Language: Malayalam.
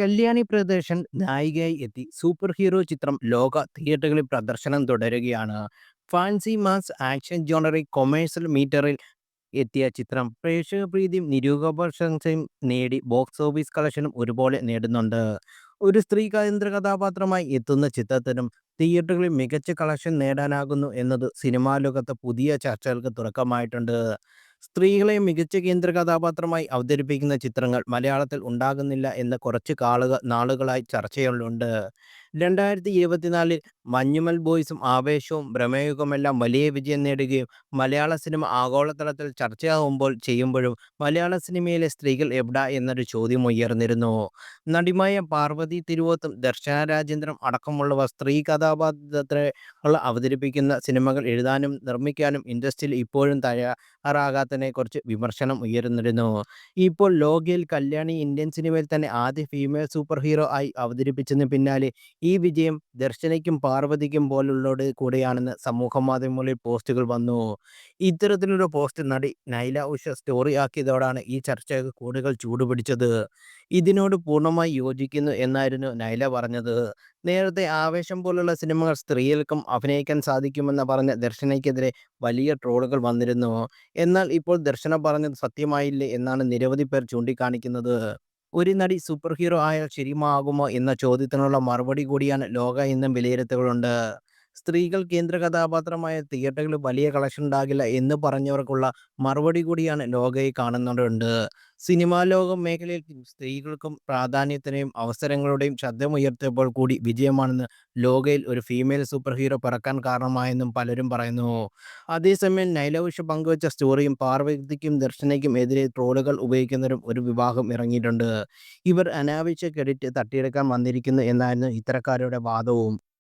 കല്യാണി പ്രിയദർശൻ നായികയായി എത്തി സൂപ്പർ ഹീറോ ചിത്രം ലോക തിയേറ്ററുകളിൽ പ്രദർശനം തുടരുകയാണ്. ഫാൻസി മാസ് ആക്ഷൻ ജോണറിൽ കൊമേഴ്സ്യൽ മീറ്ററിൽ എത്തിയ ചിത്രം പ്രേക്ഷക പ്രീതിയും നിരൂപക പ്രശംസയും നേടി ബോക്സ് ഓഫീസ് കളക്ഷനും ഒരുപോലെ നേടുന്നുണ്ട്. ഒരു സ്ത്രീ കേന്ദ്ര കഥാപാത്രമായി എത്തുന്ന ചിത്രത്തിനും തിയേറ്ററുകളിൽ മികച്ച കളക്ഷൻ നേടാനാകുന്നു എന്നത് സിനിമാ ലോകത്ത് പുതിയ ചർച്ചകൾക്ക് തുടക്കമായിട്ടുണ്ട്. സ്ത്രീകളെ മികച്ച കേന്ദ്ര കഥാപാത്രമായി അവതരിപ്പിക്കുന്ന ചിത്രങ്ങൾ മലയാളത്തിൽ ഉണ്ടാകുന്നില്ല എന്ന കുറച്ച് നാളുകളായി ചർച്ചകളുണ്ട്. 2024 മഞ്ഞുമൽ ബോയ്സും ആവേശവും ഭ്രമയുഗമെല്ലാം വലിയ വിജയം നേടുകയും മലയാള സിനിമ ആഗോളതലത്തിൽ ചെയ്യുമ്പോഴും മലയാള സിനിമയിലെ സ്ത്രീകൾ എവിടാ എന്നൊരു ചോദ്യം ഉയർന്നിരുന്നു. നടിമായ പാർവതി തിരുവോത്തും ദർശന രാജേന്ദ്രൻ അടക്കമുള്ളവർ സ്ത്രീ കഥാപാത്രങ്ങളെ അവതരിപ്പിക്കുന്ന സിനിമകൾ എഴുതാനും നിർമ്മിക്കാനും ഇൻഡസ്ട്രിയിൽ ഇപ്പോഴും തയ്യാറാകാത്തതിനെക്കുറിച്ച് വിമർശനം ഉയർന്നിരുന്നു. ഇപ്പോൾ ലോകയിൽ കല്യാണി ഇന്ത്യൻ സിനിമയിൽ തന്നെ ആദ്യ ഫീമെയിൽ സൂപ്പർ ഹീറോ ആയി അവതരിപ്പിച്ചതിന് പിന്നാലെ ഈ വിജയം ദർശനയ്ക്കും പാർവതിക്കും പോലുള്ളവരുടെ കൂടെയാണെന്ന് സമൂഹമാധ്യമങ്ങളിൽ പോസ്റ്റുകൾ വന്നു. ഇത്തരത്തിലൊരു പോസ്റ്റ് നടി നൈല ഉഷ സ്റ്റോറി ആക്കിയതോടാണ് ഈ ചർച്ചയ്ക്ക് കൂടുതൽ ചൂടുപിടിച്ചത്. ഇതിനോട് പൂർണ്ണമായി യോജിക്കുന്നു എന്നായിരുന്നു നൈല പറഞ്ഞത്. നേരത്തെ ആവേശം പോലുള്ള സിനിമകൾ സ്ത്രീകൾക്കും അഭിനയിക്കാൻ സാധിക്കുമെന്ന് പറഞ്ഞ ദർശനയ്ക്കെതിരെ വലിയ ട്രോളുകൾ വന്നിരുന്നു. എന്നാൽ ഇപ്പോൾ ദർശന പറഞ്ഞത് സത്യമായില്ലേ എന്നാണ് നിരവധി പേർ ചൂണ്ടിക്കാണിക്കുന്നത്. ഒരു നടി സൂപ്പർ ഹീറോ ആയാൽ ശരിയാകുമോ എന്ന ചോദ്യത്തിനുള്ള മറുപടി കൂടിയാണ് ലോക എന്നും വിലയിരുത്തലുകളുണ്ട്. സ്ത്രീകൾ കേന്ദ്ര കഥാപാത്രമായ തിയേറ്ററുകളിൽ വലിയ കളക്ഷൻ ഉണ്ടാകില്ല എന്ന് പറഞ്ഞവർക്കുള്ള മറുപടി കൂടിയാണ് ലോകയെ കാണുന്നുണ്ട്. സിനിമാ ലോകം മേഖലയിൽ സ്ത്രീകൾക്കും പ്രാധാന്യത്തിനെയും അവസരങ്ങളുടെയും ശബ്ദമുയർത്തിയപ്പോൾ കൂടി വിജയമാണെന്ന് ലോകയിൽ ഒരു ഫീമെയിൽ സൂപ്പർ ഹീറോ പിറക്കാൻ കാരണമായെന്നും പലരും പറയുന്നു. അതേസമയം നൈല ഉഷ പങ്കുവച്ച സ്റ്റോറിയും പാർവതിക്കും ദർശനയ്ക്കും എതിരെ ട്രോളുകൾ ഉപയോഗിക്കുന്നവരും ഒരു വിഭാഗം ഇറങ്ങിയിട്ടുണ്ട്. ഇവർ അനാവശ്യ ക്രെഡിറ്റ് തട്ടിയെടുക്കാൻ വന്നിരിക്കുന്നു എന്നായിരുന്നു ഇത്തരക്കാരുടെ വാദവും.